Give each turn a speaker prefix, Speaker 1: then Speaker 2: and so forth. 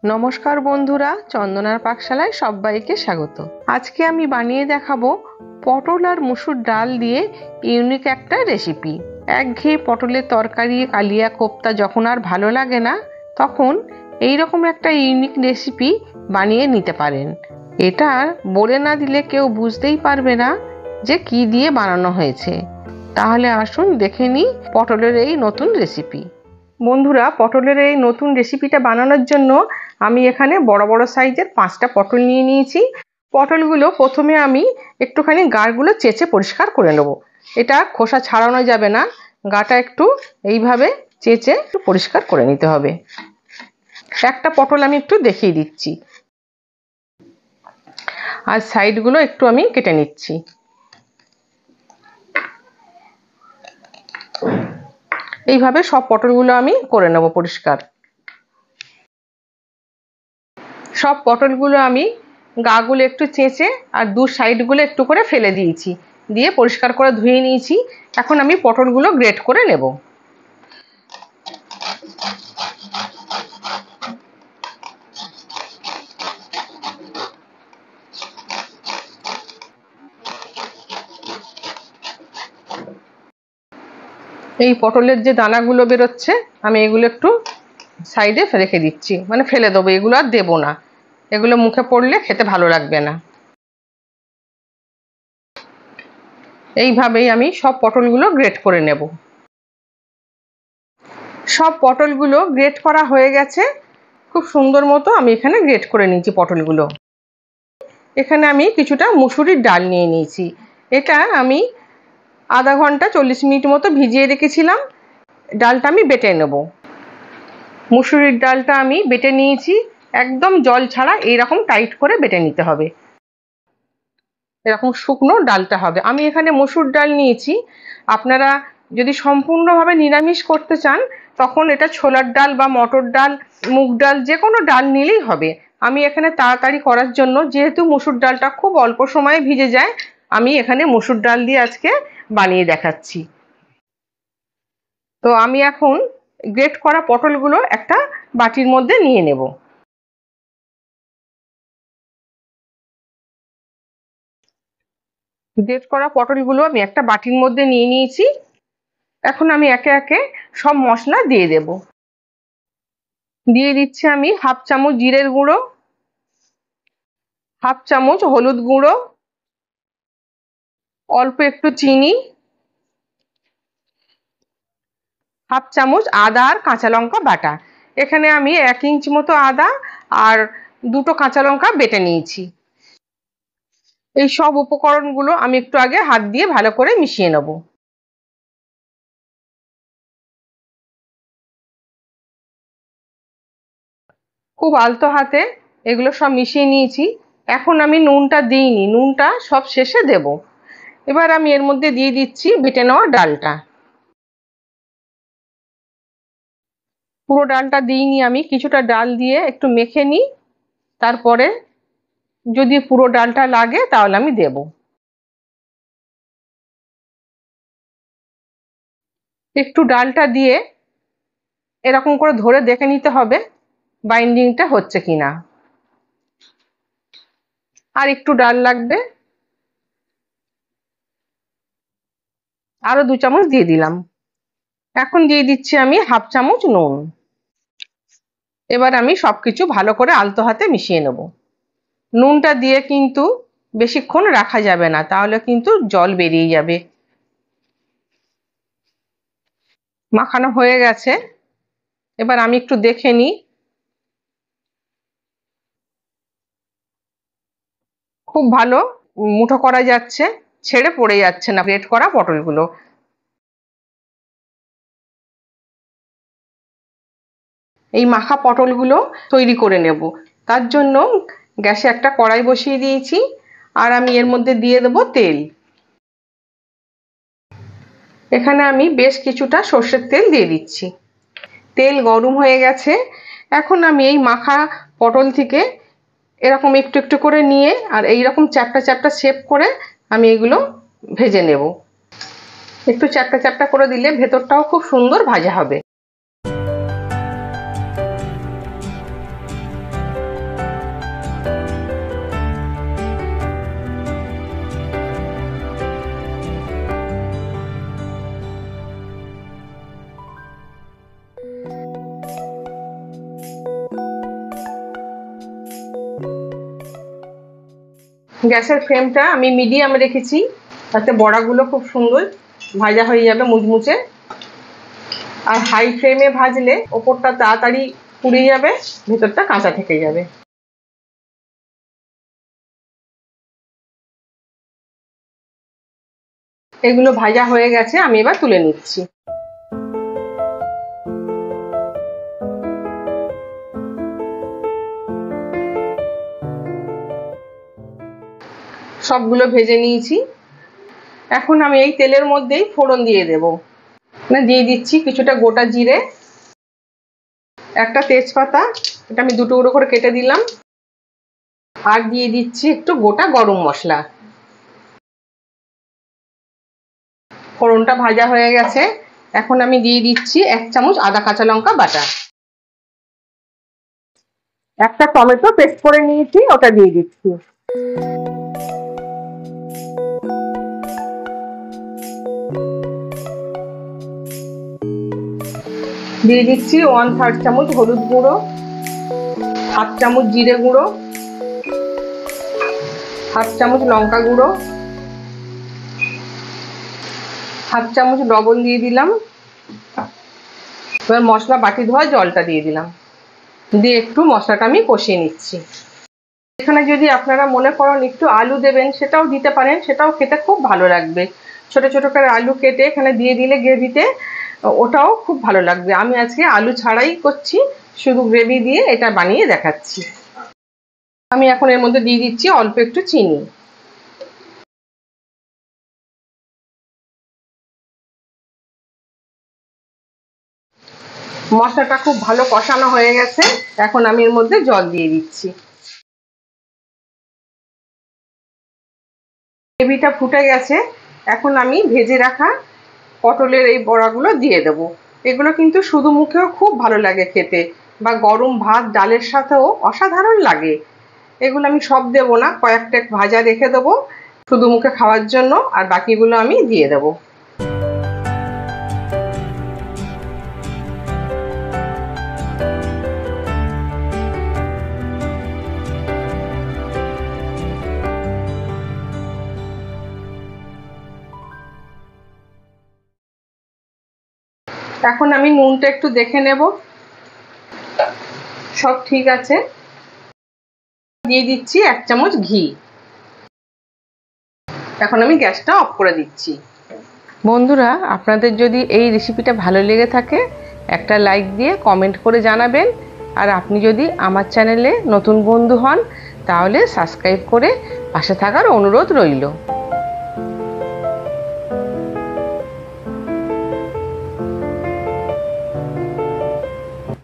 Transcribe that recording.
Speaker 1: নমস্কার বন্ধুরা, চন্দনার পাকশালায় সবাইকে স্বাগত। আজকে আমি বানিয়ে দেখাবো পটল আর মুসুর ডাল দিয়ে ইউনিক একটা রেসিপি। একঘেয়ে পটলের তরকারি, কালিয়া কোপ্তা যখন আর ভালো লাগে না, তখন এইরকম একটা ইউনিক রেসিপি বানিয়ে নিতে পারেন। এটা বলে না দিলে কেউ বুঝতেই পারবে না যে কি দিয়ে বানানো হয়েছে। তাহলে আসুন দেখে নিই পটলের এই নতুন রেসিপি। বন্ধুরা, পটলের এই নতুন রেসিপিটা বানানোর জন্য আমি এখানে বড় বড় সাইজের 5টা পটল নিয়ে নিয়েছি। পটলগুলো প্রথমে আমি একটুখানি গাগুলো চেঁচে পরিষ্কার করে নেব। এটা খোসা ছাড়ানো যাবে না, গাটা একটু এইভাবে চেঁচে একটু পরিষ্কার করে নিতে হবে। একটা পটল আমি একটু দেখিয়ে দিচ্ছি, আর সাইডগুলো একটু আমি কেটে নিচ্ছি। এইভাবে সব পটলগুলো আমি করে নেব পরিষ্কার। সব পটলগুলো আমি গাগুলো একটু চেঁচে আর দু সাইডগুলো একটু করে ফেলে দিয়েছি, দিয়ে পরিষ্কার করে ধুয়ে নিয়েছি। এখন আমি পটলগুলো গ্রেট করে নেব। এই পটলের যে দানাগুলো বেরোচ্ছে, আমি এগুলো একটু সাইডে রেখে দিচ্ছি, মানে ফেলে দেবো, এগুলো আর দেবো না। এগুলো মুখে পড়লে খেতে ভালো লাগবে না। এইভাবেই আমি সব পটলগুলো গ্রেট করে নেব। সব পটলগুলো গ্রেট করা হয়ে গেছে। খুব সুন্দর মতো আমি এখানে গ্রেট করে নিয়েছি পটলগুলো। এখানে আমি কিছুটা মুসুরির ডাল নিয়ে নিয়েছি। এটা আমি আধা ঘন্টা 40 মিনিট মতো ভিজিয়ে রেখেছিলাম। ডালটা আমি বেটে নেব। মুসুরির ডালটা আমি বেটে নিয়েছি, একদম জল ছাড়া এইরকম টাইট করে বেটে নিতে হবে। এরকম শুকনো ডালটা হবে। আমি এখানে মসুর ডাল নিয়েছি। আপনারা যদি সম্পূর্ণভাবে নিরামিষ করতে চান, তখন এটা ছোলার ডাল বা মটর ডাল, মুগ ডাল, যে কোনো ডাল নিলেই হবে। আমি এখানে তাড়াতাড়ি করার জন্য, যেহেতু মসুর ডালটা খুব অল্প সময়ে ভিজে যায়, আমি এখানে মসুর ডাল দিয়ে আজকে বানিয়ে দেখাচ্ছি। তো আমি এখন গ্রেট করা পটলগুলো একটা বাটির মধ্যে নিয়ে নেব। গ্রেট করা পটলগুলো আমি একটা বাটির মধ্যে নিয়ে নিয়েছি। এখন আমি একে একে সব মশলা দিয়ে দেব। দিয়ে দিচ্ছি আমি হাফ চামচ জিরের গুঁড়ো, হাফ চামচ হলুদ গুঁড়ো, অল্প একটু চিনি, হাফ চামচ আদা আর কাঁচা লঙ্কা বাটা। এখানে আমি 1 ইঞ্চি মতো আদা আর 2টো কাঁচা লঙ্কা বেটে নিয়েছি। এই সব উপকরণগুলো আমি একটু আগে হাত দিয়ে ভালো করে মিশিয়ে নেব। খুব আলতো হাতে এগুলো সব মিশিয়ে নিয়েছি। এখন আমি নুনটা দিইনি, নুনটা সব শেষে দেব। এবার আমি এর মধ্যে দিয়ে দিচ্ছি বেটে নেওয়া ডালটা। পুরো ডালটা দিইনি, আমি কিছুটা ডাল দিয়ে একটু মেখে নিই, তারপরে যদি পুরো ডালটা লাগে তাহলে আমি দেব। একটু ডালটা দিয়ে এরকম করে ধরে দেখে নিতে হবে বাইন্ডিংটা হচ্ছে কিনা। আর একটু ডাল লাগবে, আরো 2 চামচ দিয়ে দিলাম। এখন দিয়ে দিচ্ছি আমি হাফ চামচ নুন। এবার আমি সবকিছু ভালো করে আলতো হাতে মিশিয়ে নেব। নুনটা দিয়ে কিন্তু বেশিক্ষণ রাখা যাবে না, তাহলে কিন্তু জল বেরিয়ে যাবে। মাখানো হয়ে গেছে। এবার আমি একটু দেখে নিই। খুব ভালো মুঠো করা যাচ্ছে, ছেড়ে পড়ে যাচ্ছে না গ্রেট করা পটলগুলো। এই মাখা পটলগুলো তৈরি করে নেব। তার জন্য গ্যাসে একটা কড়াই বসিয়ে দিয়েছি, আর আমি এর মধ্যে দিয়ে দেব তেল। এখানে আমি বেশ কিছুটা সর্ষের তেল দিয়ে দিচ্ছি। তেল গরম হয়ে গেছে। এখন আমি এই মাখা পটল থেকে এরকম একটু একটু করে নিয়ে আর এইরকম চ্যাপ্টা চ্যাপ্টা শেপ করে আমি এগুলো ভেজে নেব। একটু চ্যাপ্টা চ্যাপ্টা করে দিলে ভেতরটাও খুব সুন্দর ভাজা হবে। গ্যাসের ফ্লেমটা আমি মিডিয়ামে রেখেছি, তাতে বড়াগুলো খুব সুন্দর ভাজা হয়ে যাবে মুচমুচে। আর হাই ফ্লেমে ভাজলে ওপরটা তাড়াতাড়ি পুড়ে যাবে, ভেতরটা কাঁচা থেকে যাবে। এগুলো ভাজা হয়ে গেছে, আমি এবার তুলে নিচ্ছি। সবগুলো ভেজে নিয়েছি। এখন আমি এই তেলের মধ্যেই ফোড়ন দিয়ে দেব। দিয়ে দিচ্ছি কিছুটা গোটা জিরে, একটা তেজপাতা, এটা আমি 2 টুকরো করে কেটে দিলাম, আর দিয়ে দিচ্ছি একটু গোটা গরম মশলা। ফোড়নটা ভাজা হয়ে গেছে, এখন আমি দিয়ে দিচ্ছি 1 চামচ আদা কাঁচা লঙ্কা বাটা। একটা টমেটো পেস্ট করে নিয়েছি, ওটা দিয়ে দিচ্ছি। দিয়ে দিচ্ছি 1/3 চামচ হলুদ গুঁড়ো, 1/2 চামচ জিরে গুঁড়ো, 1/2 চামচ লঙ্কা গুঁড়ো, 1/2 চামচ লবণ দিয়ে দিলাম। এবার মশলা বাটি ধোয়া জলটা দিয়ে দিলাম, দিয়ে একটু মশলাটা আমি কষিয়ে নিচ্ছি। এখানে যদি আপনারা মনে করেন একটু আলু দেবেন, সেটাও দিতে পারেন, সেটাও খেতে খুব ভালো লাগবে। ছোট ছোট করে আলু কেটে এখানে দিয়ে দিলে গ্রেভিতে, ওটাও খুব ভালো লাগবে। আমি আজকে আলু ছাড়াই করছি, শুধু গ্রেভি দিয়ে এটা বানিয়ে দেখাচ্ছি। আমি এখন এর মধ্যে দিয়ে দিচ্ছি অল্প একটু চিনি। মশলাটা খুব ভালো কষানো হয়ে গেছে, এখন আমি এর মধ্যে জল দিয়ে দিচ্ছি। গ্রেভিটা ফুটে গেছে, এখন আমি ভেজে রাখা পটলের এই বড়াগুলো দিয়ে দেব। এগুলো কিন্তু শুধু মুখেও খুব ভালো লাগে খেতে, বা গরম ভাত ডালের সাথেও অসাধারণ লাগে। এগুলো আমি সব দেবো না, কয়েকটা ভাজা রেখে দেবো শুধু মুখে খাওয়ার জন্য, আর বাকিগুলো আমি দিয়ে দেবো। এখন আমি নুনটা একটু দেখে নেব, সব ঠিক আছে। দিয়ে দিচ্ছি 1 চামচ ঘি। এখন আমি গ্যাসটা অফ করে দিচ্ছি। বন্ধুরা, আপনাদের যদি এই রেসিপিটা ভালো লেগে থাকে, একটা লাইক দিয়ে কমেন্ট করে জানাবেন। আর আপনি যদি আমার চ্যানেলে নতুন বন্ধু হন, তাহলে সাবস্ক্রাইব করে পাশে থাকার অনুরোধ রইল।